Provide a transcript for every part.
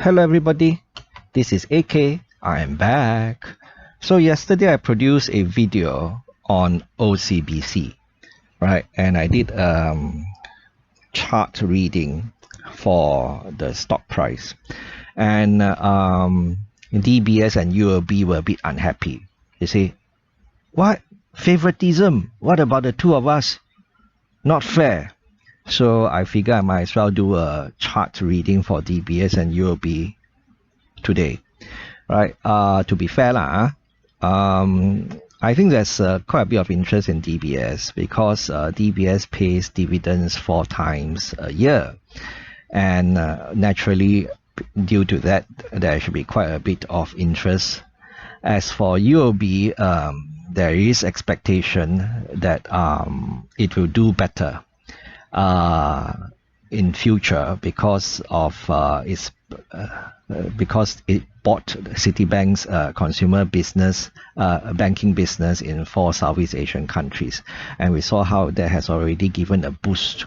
Hello everybody, this is AK. I am back. So yesterday I produced a video on OCBC, right? And I did chart reading for the stock price. And DBS and UOB were a bit unhappy. They say, what? Favoritism? What about the two of us? Not fair. So I figure I might as well do a chart reading for DBS and UOB today, right? To be fair I think there's quite a bit of interest in DBS because DBS pays dividends 4 times a year, and naturally, due to that, there should be quite a bit of interest. As for UOB, there is expectation that it will do better in future because of because it bought Citibank's consumer business, banking business in 4 Southeast Asian countries, and we saw how that has already given a boost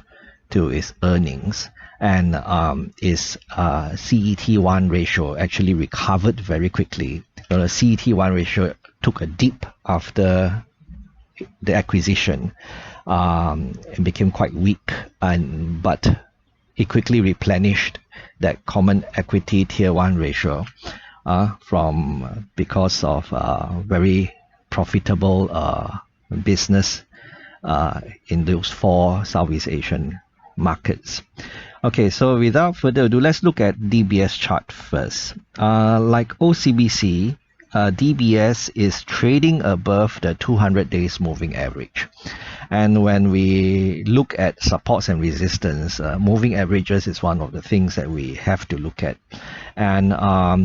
to its earnings, and its CET1 ratio actually recovered very quickly. The CET1 ratio took a dip after the acquisition. It became quite weak, but it quickly replenished that common equity tier 1 ratio because of very profitable business in those 4 Southeast Asian markets. Okay, so without further ado, let's look at DBS chart first. Like OCBC, DBS is trading above the 200 days moving average. And when we look at supports and resistance, moving averages is one of the things that we have to look at. And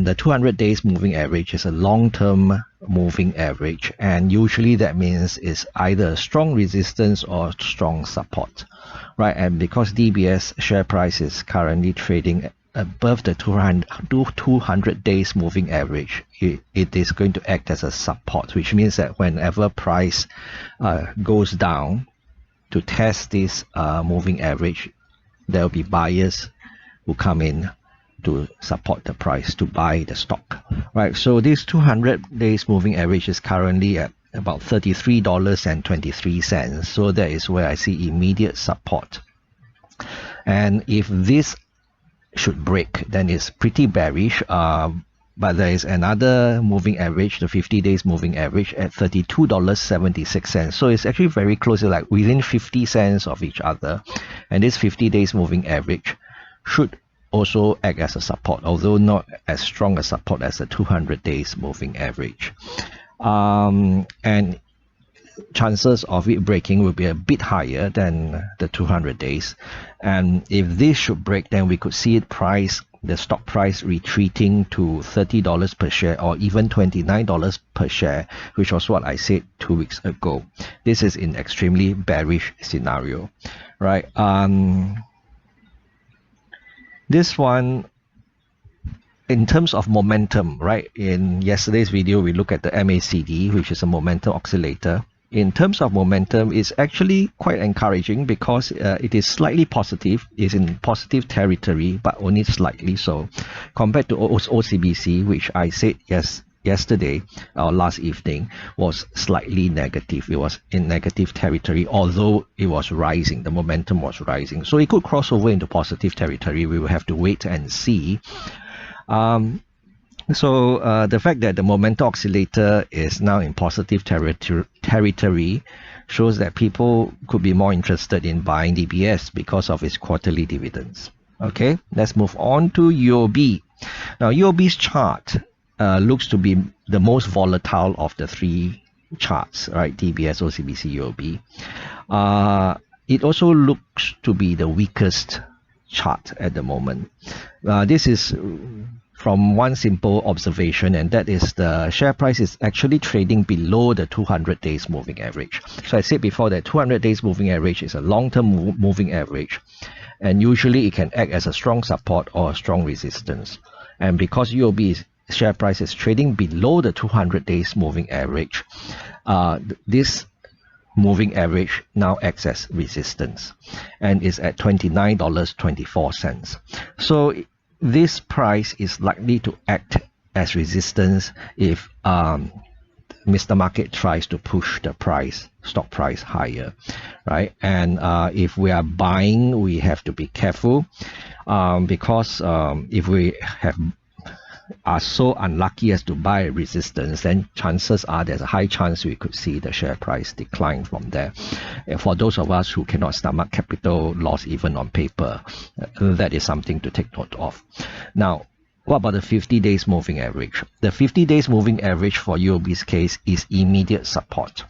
the 200 days moving average is a long-term moving average, and usually that means it's either strong resistance or strong support, right? And because DBS share price is currently trading above the 200 days moving average, it is going to act as a support, which means that whenever price goes down to test this moving average, there will be buyers who come in to support the price to buy the stock, right? So this 200 days moving average is currently at about $33.23. So that is where I see immediate support. And if this should break, then it's pretty bearish, but there is another moving average, the 50 days moving average at $32.76. So it's actually very close, like within 50 cents of each other, and this 50 days moving average should also act as a support, although not as strong a support as the 200 days moving average. And chances of it breaking will be a bit higher than the 200 days, and if this should break, then we could see the stock price retreating to $30 per share or even $29 per share, which was what I said 2 weeks ago. This is in extremely bearish scenario, right? This one, in terms of momentum, right? In yesterday's video, we look at the MACD, which is a momentum oscillator. In terms of momentum, it's actually quite encouraging because it is slightly positive. It's in positive territory, but only slightly so, compared to OCBC, which I said yesterday or last evening was slightly negative. It was in negative territory, although it was rising. The momentum was rising, so it could cross over into positive territory. We will have to wait and see. So the fact that the momentum oscillator is now in positive territory shows that people could be more interested in buying DBS because of its quarterly dividends. Okay, let's move on to UOB. Now UOB's chart looks to be the most volatile of the 3 charts, right? DBS, OCBC, UOB. It also looks to be the weakest chart at the moment. This is from one simple observation, and that is the share price is actually trading below the 200 days moving average. So I said before that 200 days moving average is a long-term moving average, and usually it can act as a strong support or a strong resistance. And because UOB's share price is trading below the 200 days moving average, this moving average now acts as resistance and is at $29.24. So this price is likely to act as resistance if Mr. Market tries to push the stock price higher, right? And if we are buying, we have to be careful because if we are so unlucky as to buy a resistance, then chances are there's a high chance we could see the share price decline from there. And for those of us who cannot stomach capital loss even on paper, that is something to take note of. Now, what about the 50 days moving average? The 50 days moving average for UOB's case is immediate support.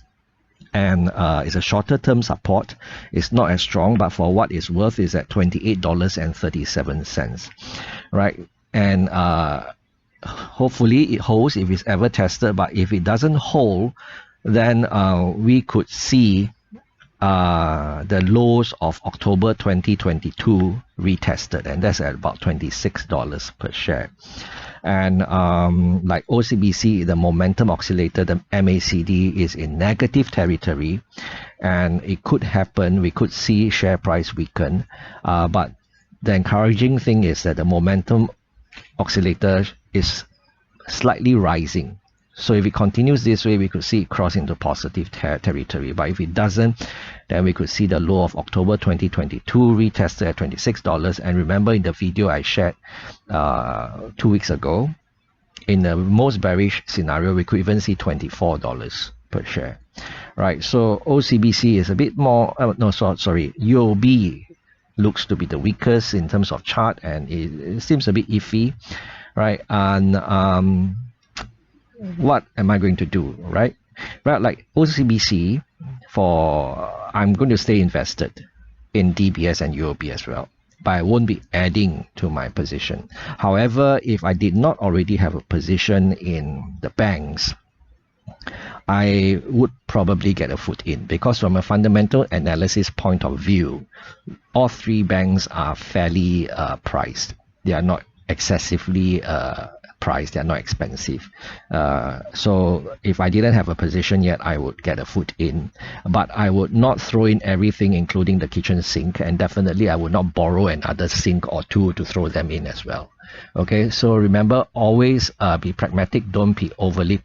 And it's a shorter term support. It's not as strong, but for what it's worth is at $28.37, right? And hopefully it holds if it's ever tested, but if it doesn't hold, then we could see the lows of October 2022 retested, and that's at about $26 per share. And like OCBC, the momentum oscillator, the MACD, is in negative territory, and it could happen, we could see share price weaken, but the encouraging thing is that the momentum oscillator is slightly rising. So if it continues this way, we could see it cross into positive territory. But if it doesn't, then we could see the low of October 2022 retested at $26. And remember, in the video I shared 2 weeks ago, in the most bearish scenario, we could even see $24 per share, right? So OCBC is a bit more, UOB looks to be the weakest in terms of chart, and it seems a bit iffy, right? And what am I going to do, right? Well, like OCBC, I'm going to stay invested in DBS and UOB as well, but I won't be adding to my position. However, if I did not already have a position in the banks, I would probably get a foot in, because from a fundamental analysis point of view, all three banks are fairly priced. They are not excessively priced, they are not expensive. So if I didn't have a position yet, I would get a foot in, but I would not throw in everything, including the kitchen sink, and definitely I would not borrow another sink or two to throw them in as well. Okay, so remember, always be pragmatic, don't be overly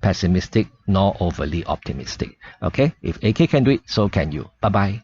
pessimistic nor overly optimistic. Okay, if AK can do it, so can you. Bye bye.